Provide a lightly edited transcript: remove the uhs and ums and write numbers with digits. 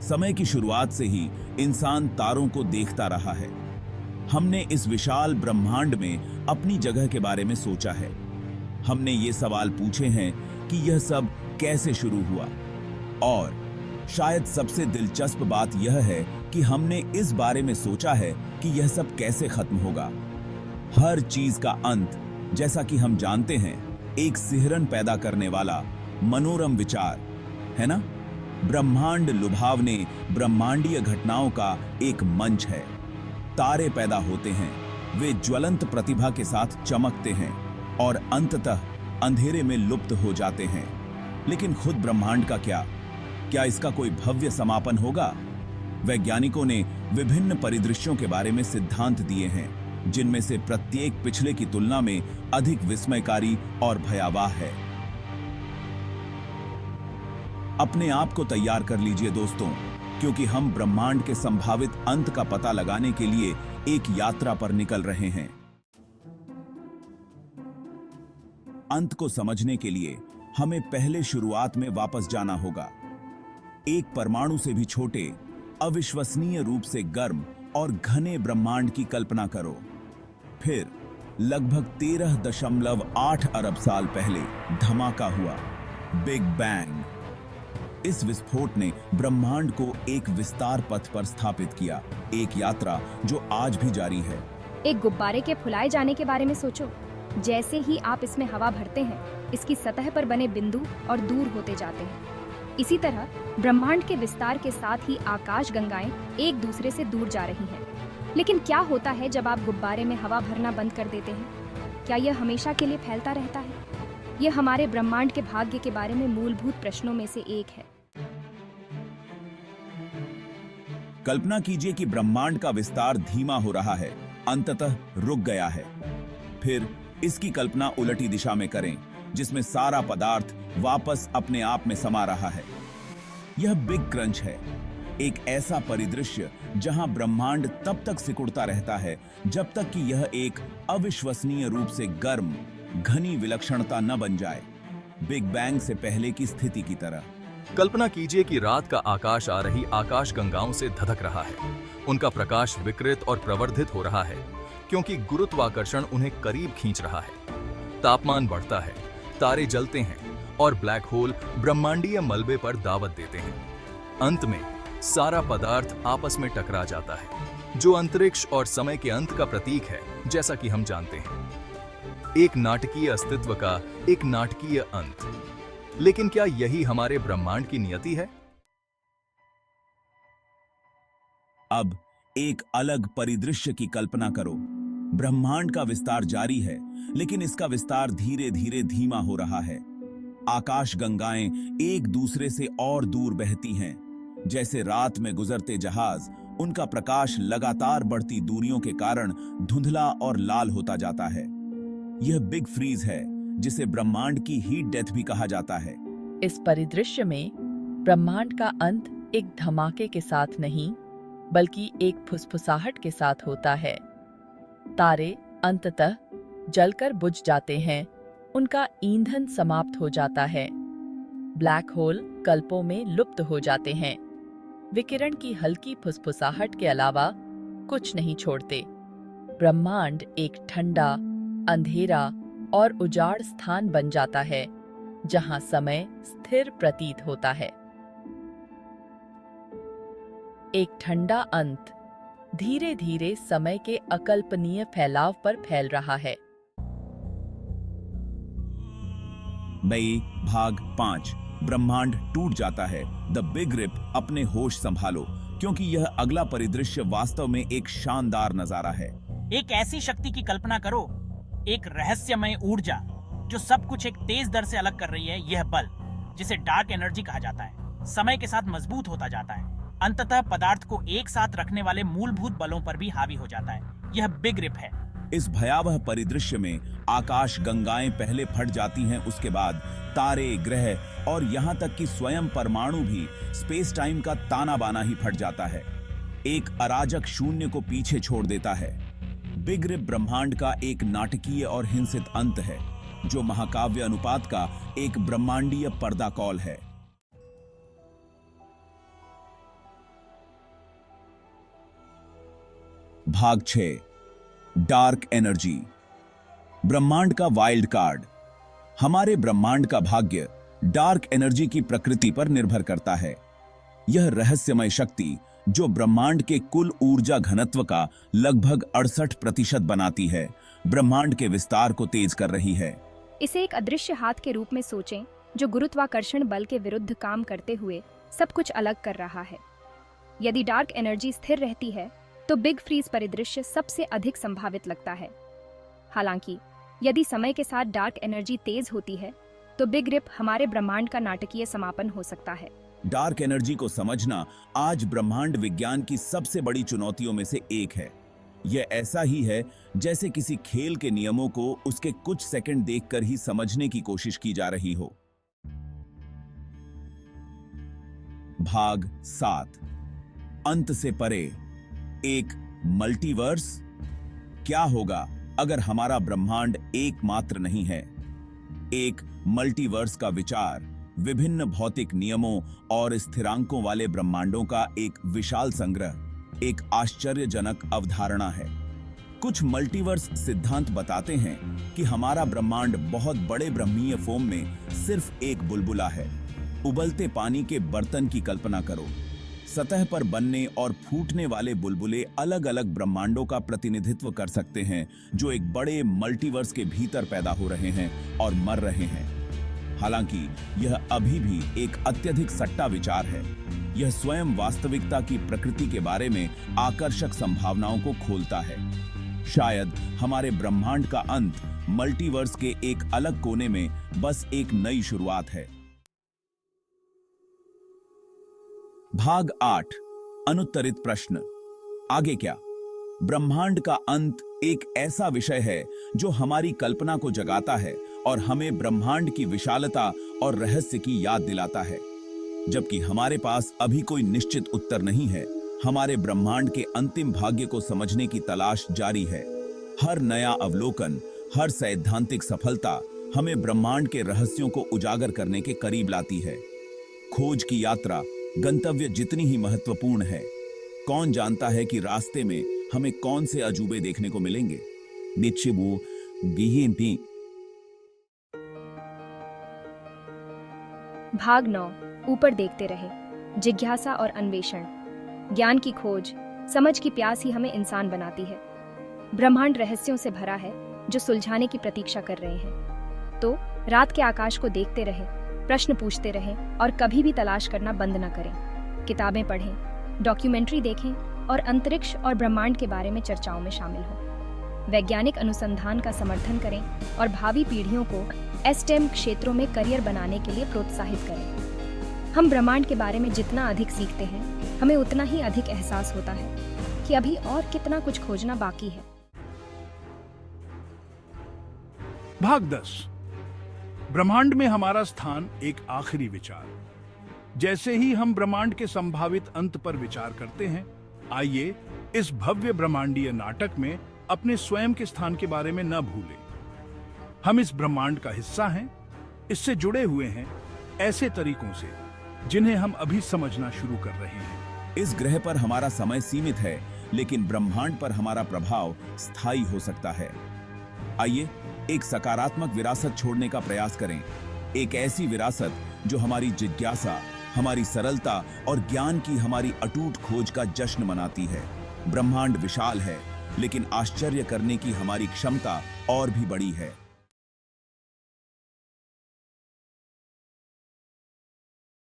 समय की शुरुआत से ही इंसान तारों को देखता रहा है। हमने इस विशाल ब्रह्मांड में अपनी जगह के बारे में सोचा है। हमने ये सवाल पूछे हैं कि यह सब कैसे शुरू हुआ, और शायद सबसे दिलचस्प बात यह है कि हमने इस बारे में सोचा है कि यह सब कैसे खत्म होगा। हर चीज का अंत, जैसा कि हम जानते हैं, एक सिहरन पैदा करने वाला मनोरम विचार है ना। ब्रह्मांड लुभावने ब्रह्मांडीय घटनाओं का एक मंच है। तारे पैदा होते हैं, वे ज्वलंत प्रतिभा के साथ चमकते हैं और अंततः अंधेरे में लुप्त हो जाते हैं। लेकिन खुद ब्रह्मांड का क्या इसका कोई भव्य समापन होगा? वैज्ञानिकों ने विभिन्न परिदृश्यों के बारे में सिद्धांत दिए हैं, जिनमें से प्रत्येक पिछले की तुलना में अधिक विस्मयकारी और भयावह है। अपने आप को तैयार कर लीजिए दोस्तों, क्योंकि हम ब्रह्मांड के संभावित अंत का पता लगाने के लिए एक यात्रा पर निकल रहे हैं। अंत को समझने के लिए हमें पहले शुरुआत में वापस जाना होगा। एक परमाणु से भी छोटे, अविश्वसनीय रूप से गर्म और घने ब्रह्मांड की कल्पना करो। फिर लगभग 13.8 अरब साल पहले धमाका हुआ, बिग बैंग। इस विस्फोट ने ब्रह्मांड को एक विस्तार पथ पर स्थापित किया, एक यात्रा जो आज भी जारी है। एक गुब्बारे के फुलाए जाने के बारे में सोचो। जैसे ही आप इसमें हवा भरते हैं, इसकी सतह पर बने बिंदु और दूर होते जाते हैं। इसी तरह ब्रह्मांड के विस्तार के साथ ही आकाश गंगाएं एक दूसरे से दूर जा रही हैं। लेकिन क्या होता है जब आप गुब्बारे में हवा भरना बंद कर देते हैं? क्या यह हमेशा के लिए फैलता रहता है? यह हमारे ब्रह्मांड के भाग्य के बारे में मूलभूत प्रश्नों में से एक है। कल्पना कीजिए कि ब्रह्मांड का विस्तार धीमा हो रहा है, अंततः रुक गया है। फिर इसकी कल्पना उलटी दिशा में करें, जिसमें सारा पदार्थ वापस अपने आप में समा रहा है। यह बिग क्रंच है, एक ऐसा परिदृश्य जहां ब्रह्मांड तब तक सिकुड़ता रहता है जब तक कि यह एक अविश्वसनीय रूप से गर्म, घनी विलक्षणता न बन जाए, बिग बैंग से पहले की स्थिति की तरह। कल्पना कीजिए कि रात का आकाश आ रही आकाश गंगाओं से धधक रहा है। उनका प्रकाश विकृत और प्रवर्धित हो रहा है, क्योंकि गुरुत्वाकर्षण उन्हें करीब खींच रहा है। तापमान बढ़ता है, तारे जलते हैं और ब्लैक होल ब्रह्मांडीय मलबे पर दावत देते हैं। अंत में सारा पदार्थ आपस में टकरा जाता है, जो अंतरिक्ष और समय के अंत का प्रतीक है, जैसा कि हम जानते हैं। एक नाटकीय अस्तित्व का एक नाटकीय अंत। लेकिन क्या यही हमारे ब्रह्मांड की नियति है? अब एक अलग परिदृश्य की कल्पना करो। ब्रह्मांड का विस्तार जारी है, लेकिन इसका विस्तार धीरे धीरे धीमा हो रहा है। आकाश गंगाएं एक दूसरे से और दूर बहती हैं। जैसे रात में गुजरते जहाज, उनका प्रकाश लगातार बढ़ती दूरियों के कारण धुंधला और लाल होता जाता है। यह बिग फ्रीज है, जिसे ब्रह्मांड की हीट डेथ भी कहा जाता है। इस परिदृश्य में ब्रह्मांड का अंत एक धमाके के साथ नहीं, बल्कि एक फुसफुसाहट के साथ होता है। तारे अंततः जलकर बुझ जाते हैं, उनका ईंधन समाप्त हो जाता है। ब्लैक होल कल्पों में लुप्त हो जाते हैं, विकिरण की हल्की फुसफुसाहट के अलावा कुछ नहीं छोड़ते। ब्रह्मांड एक ठंडा, अंधेरा और उजाड़ स्थान बन जाता है, जहां समय स्थिर प्रतीत होता है। एक ठंडा अंत धीरे धीरे समय के अकल्पनीय फैलाव पर फैल रहा है। मई भाग 5। ब्रह्मांड टूट जाता है। The big rip. अपने होश संभालो, क्योंकि यह अगला परिदृश्य वास्तव में एक शानदार नजारा है। एक ऐसी शक्ति की कल्पना करो, एक रहस्यमय ऊर्जा जो सब कुछ एक तेज दर से अलग कर रही है। यह बल, जिसे डार्क एनर्जी कहा जाता है, समय के साथ मजबूत होता जाता है, अंततः पदार्थ को एक साथ रखने वाले मूलभूत बलों पर भी हावी हो जाता है। यह बिग रिप है। इस भयावह परिदृश्य में आकाश गंगाएं पहले फट जाती हैं, उसके बाद तारे, ग्रह और यहाँ तक कि स्वयं परमाणु भी स्पेस टाइम का ताना बाना ही फट जाता है। एक अराजक शून्य को पीछे छोड़ देता है। बिग रिप ब्रह्मांड का एक नाटकीय और हिंसित अंत है, जो महाकाव्य अनुपात का एक ब्रह्मांडीय पर्दा कॉल है। भाग 6 डार्क एनर्जी। ब्रह्मांड का वाइल्ड कार्ड। हमारे ब्रह्मांड का भाग्य डार्क एनर्जी की प्रकृति पर निर्भर करता है। यह रहस्यमय शक्ति जो ब्रह्मांड के कुल ऊर्जा घनत्व का लगभग 68% बनाती है, ब्रह्मांड के विस्तार को तेज कर रही है। इसे एक अदृश्य हाथ के रूप में सोचें जो गुरुत्वाकर्षण बल के विरुद्ध काम करते हुए सब कुछ अलग कर रहा है। यदि डार्क एनर्जी स्थिर रहती है तो बिग फ्रीज परिदृश्य सबसे अधिक संभावित लगता है। हालांकि यदि समय के साथ डार्क एनर्जी तेज होती है तो बिग रिप हमारे ब्रह्मांड का नाटकीय समापन हो सकता है। डार्क एनर्जी को समझना आज ब्रह्मांड विज्ञान की सबसे बड़ी चुनौतियों में से एक है। यह ऐसा ही है जैसे किसी खेल के नियमों को उसके कुछ सेकंड देखकर ही समझने की कोशिश की जा रही हो। भाग 7 अंत से परे, एक मल्टीवर्स। क्या होगा अगर हमारा ब्रह्मांड एकमात्र नहीं है? एक मल्टीवर्स का विचार विभिन्न भौतिक नियमों और स्थिरांकों वाले ब्रह्मांडों का एक विशाल संग्रह, एक आश्चर्यजनक अवधारणा है। कुछ मल्टीवर्स सिद्धांत बताते हैं कि हमारा ब्रह्मांड बहुत बड़े ब्रह्मीय फोम में सिर्फ एक बुलबुला है। उबलते पानी के बर्तन की कल्पना करो। सतह पर बनने और फूटने वाले बुलबुले अलग अलग ब्रह्मांडों का प्रतिनिधित्व कर सकते हैं जो एक बड़े मल्टीवर्स के भीतर पैदा हो रहे हैं और मर रहे हैं। हालांकि यह अभी भी एक अत्यधिक सट्टा विचार है। यह स्वयं वास्तविकता की प्रकृति के बारे में आकर्षक संभावनाओं को खोलता है। शायद हमारे ब्रह्मांड का अंत मल्टीवर्स के एक अलग कोने में बस एक नई शुरुआत है। भाग 8 अनुत्तरित प्रश्न। आगे क्या? ब्रह्मांड का अंत एक ऐसा विषय है जो हमारी कल्पना को जगाता है और हमें ब्रह्मांड की विशालता और रहस्य की याद दिलाता है। जबकि हमारे पास अभी कोई निश्चित उत्तर नहीं है, हमारे ब्रह्मांड के अंतिम भाग्य को समझने की तलाश जारी है। हर नया अवलोकन, हर सैद्धांतिक सफलता हमें ब्रह्मांड के रहस्यों को उजागर करने के करीब लाती है। खोज की यात्रा, गंतव्य जितनी ही महत्वपूर्ण है, कौन जानता है कि रास्ते में हमें कौन से अजूबे देखने को मिलेंगे। भाग 9 ऊपर देखते रहे। जिज्ञासा और अन्वेषण। ज्ञान की खोज, समझ की प्यास ही हमें इंसान बनाती है। ब्रह्मांड रहस्यों से भरा है जो सुलझाने की प्रतीक्षा कर रहे हैं। तो रात के आकाश को देखते रहे, प्रश्न पूछते रहें और कभी भी तलाश करना बंद न करें। किताबें पढ़ें, डॉक्यूमेंट्री देखें और अंतरिक्ष और ब्रह्मांड के बारे में चर्चाओं में शामिल हों। वैज्ञानिक अनुसंधान का समर्थन करें और भावी पीढ़ियों को STEM क्षेत्रों में करियर बनाने के लिए प्रोत्साहित करें। हम ब्रह्मांड के बारे में जितना अधिक सीखते हैं, हमें उतना ही अधिक एहसास होता है कि अभी और कितना कुछ खोजना बाकी है। भाग 10 ब्रह्मांड में हमारा स्थान, एक आखिरी विचार। जैसे ही हम ब्रह्मांड के संभावित अंत पर विचार करते हैं, आइए इस भव्य ब्रह्मांडीय नाटक में अपने स्वयं के स्थान के बारे में न भूलें। हम इस ब्रह्मांड का हिस्सा हैं, इससे जुड़े हुए हैं ऐसे तरीकों से जिन्हें हम अभी समझना शुरू कर रहे हैं। इस ग्रह पर हमारा समय सीमित है, लेकिन ब्रह्मांड पर हमारा प्रभाव स्थायी हो सकता है। आइए एक सकारात्मक विरासत छोड़ने का प्रयास करें। एक ऐसी विरासत जो हमारी जिज्ञासा, हमारी सरलता और ज्ञान की हमारी अटूट खोज का जश्न मनाती है। ब्रह्मांड विशाल है, लेकिन आश्चर्य करने की हमारी क्षमता और भी बड़ी है।